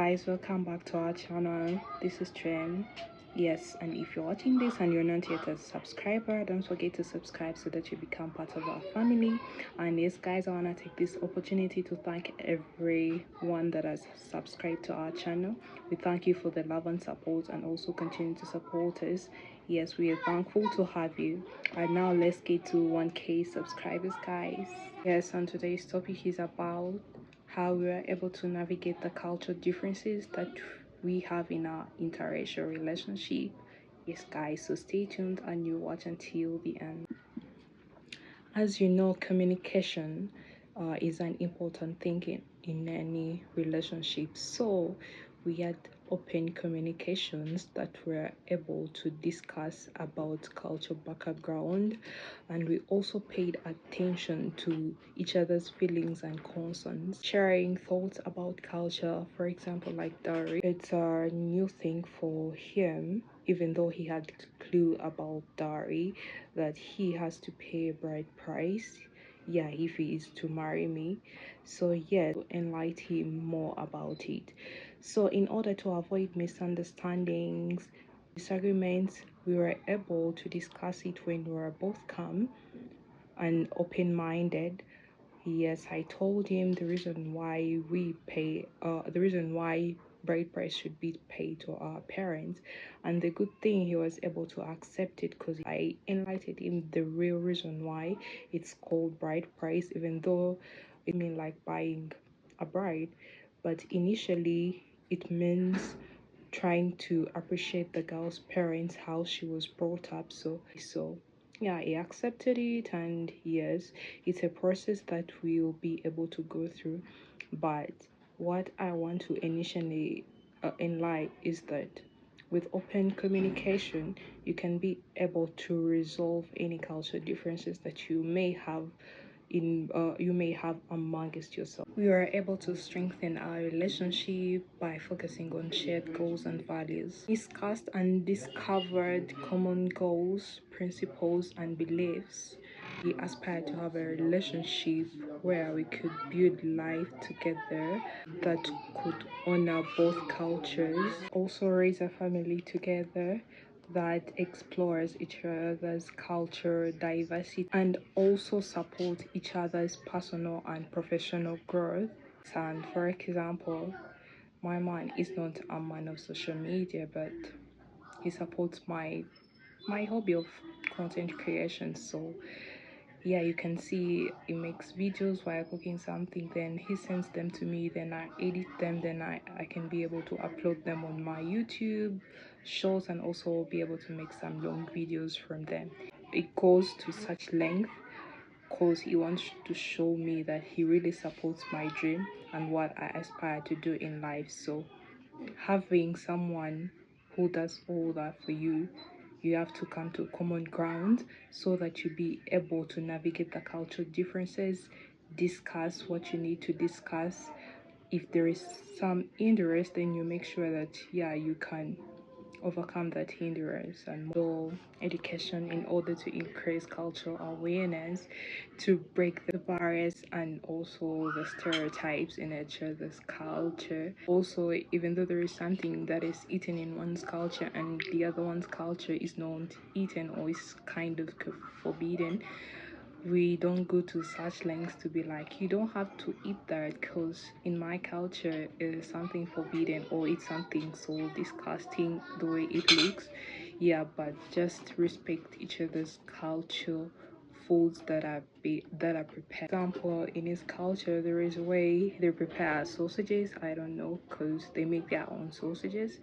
guys, welcome back to our channel. This is Trim. Yes, and if you're watching this and you're not yet a subscriber, don't forget to subscribe so that you become part of our family. And yes guys, I want to take this opportunity to thank everyone that has subscribed to our channel. We thank you for the love and support, and also continue to support us. Yes, we are thankful to have you. And now let's get to 1K subscribers, guys. Yes, and today's topic is about how we are able to navigate the cultural differences that we have in our interracial relationship. Yes guys, so stay tuned and you watch until the end. As you know, communication is an important thing in any relationship. So we had open communications that were able to discuss about culture background, and we also paid attention to each other's feelings and concerns, sharing thoughts about culture. For example, like dowry, it's a new thing for him, even though he had clue about dowry, that he has to pay a bride price, yeah, if he is to marry me. So yeah, to enlighten him more about it. So in order to avoid misunderstandings, disagreements, we were able to discuss it when we were both calm and open-minded. Yes, I told him the reason why the reason why bride price should be paid to our parents, and the good thing he was able to accept it because I enlightened him the real reason why it's called bride price, even though it means like buying a bride, but initially it means trying to appreciate the girl's parents, how she was brought up. So yeah, he accepted it, and yes, it's a process that we'll be able to go through. But what I want to initially enlighten is that with open communication, you can be able to resolve any cultural differences that you may have amongst yourself. We were able to strengthen our relationship by focusing on shared goals and values. Discussed and discovered common goals, principles, and beliefs. We aspire to have a relationship where we could build life together that could honor both cultures, also raise a family together that explores each other's culture diversity, and also support each other's personal and professional growth. And for example, my man is not a man of social media, but he supports my hobby of content creation. So yeah, you can see he makes videos while cooking something, then he sends them to me, then I edit them, then I can be able to upload them on my YouTube shows, and also be able to make some long videos from them. It goes to such length because he wants to show me that he really supports my dream and what I aspire to do in life. So having someone who does all that for you, you have to come to common ground so that you be able to navigate the cultural differences, discuss what you need to discuss. If there is some interest, then you make sure that yeah, you can overcome that hindrance, and more education in order to increase cultural awareness, to break the barriers and also the stereotypes in each other's culture. Also, even though there is something that is eaten in one's culture and the other one's culture is not eaten or is kind of forbidden, we don't go to such lengths to be like, you don't have to eat that because in my culture it is something forbidden, or it's something so disgusting the way it looks. Yeah, but just respect each other's culture, foods that are prepared. For example, in his culture there is a way they prepare sausages. I don't know, because they make their own sausages.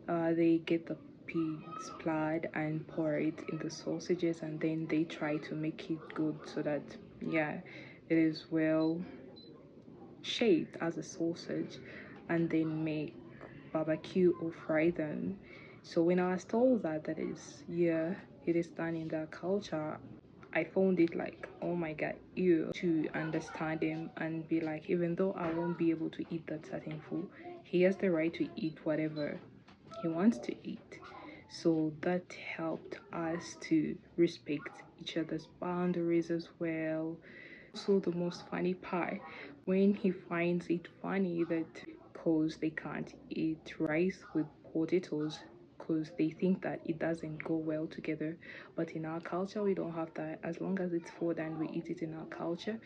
They get the pig's blood and pour it in the sausages, and then they try to make it good so that yeah, it is well shaped as a sausage, and then make barbecue or fry them. So when I was told that is yeah, it is done in that culture, I found it like, oh my god, you to understand him and be like, even though I won't be able to eat that certain food, he has the right to eat whatever he wants to eat. So that helped us to respect each other's boundaries as well. So the most funny part, when he finds it funny that because they can't eat rice with potatoes because they think that it doesn't go well together. But in our culture, we don't have that. As long as it's food and we eat it in our culture,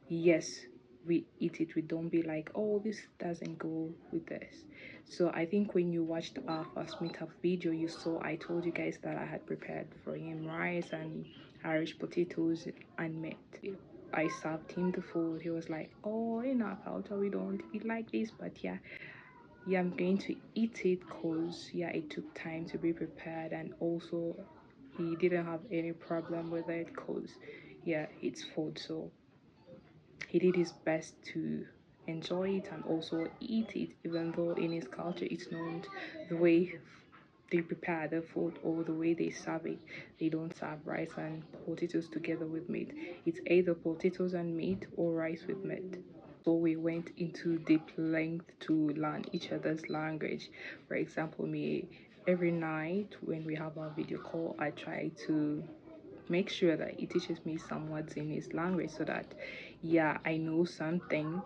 yes, we eat it. We don't be like, oh, this doesn't go with this. So I think when you watched our first meetup video, you saw I told you guys that I had prepared for him rice and Irish potatoes and meat. I served him the food. He was like, oh, in our culture we don't eat like this, but yeah, I'm going to eat it because yeah, it took time to be prepared, and also he didn't have any problem with it because yeah, it's food. So he did his best to enjoy it and also eat it, even though in his culture it's not the way they prepare the food or the way they serve it. They don't serve rice and potatoes together with meat. It's either potatoes and meat or rice with meat. So we went into deep length to learn each other's language. For example, me, every night when we have our video call, I try to make sure that he teaches me some words in his language so that yeah, I know something,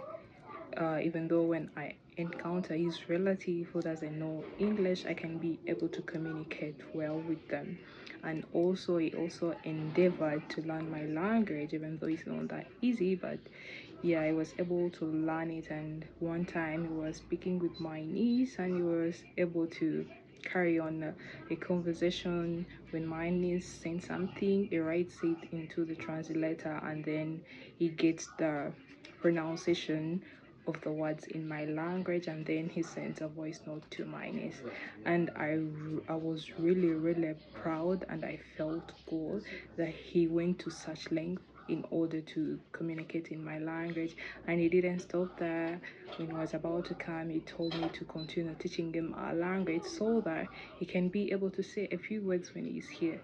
even though when I encounter his relative who doesn't know English, I can be able to communicate well with them. And also, he also endeavored to learn my language, even though it's not that easy, but yeah, I was able to learn it. And one time he was speaking with my niece, and he was able to carry on a conversation when my niece saying something. He writes it into the translator, and then he gets the pronunciation of the words in my language, and then he sent a voice note to my niece. And I was really proud, and I felt good that he went to such length in order to communicate in my language. And he didn't stop there. When he was about to come, he told me to continue teaching him our language so that he can be able to say a few words when he's here.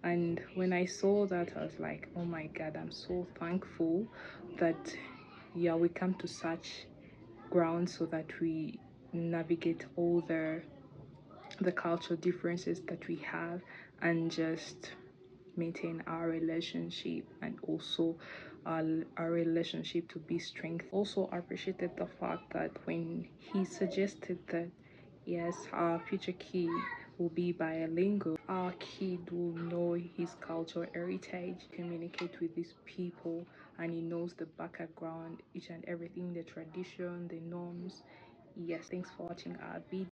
And when I saw that, I was like, oh my god, I'm so thankful that yeah, we come to such ground so that we navigate all the cultural differences that we have and just maintain our relationship, and also our relationship to be strength. Also appreciated the fact that when he suggested that yes, our future kid will be bilingual, our kid will know his cultural heritage, communicate with these people, and he knows the background, each and everything, the tradition, the norms. Yes, thanks for watching our video.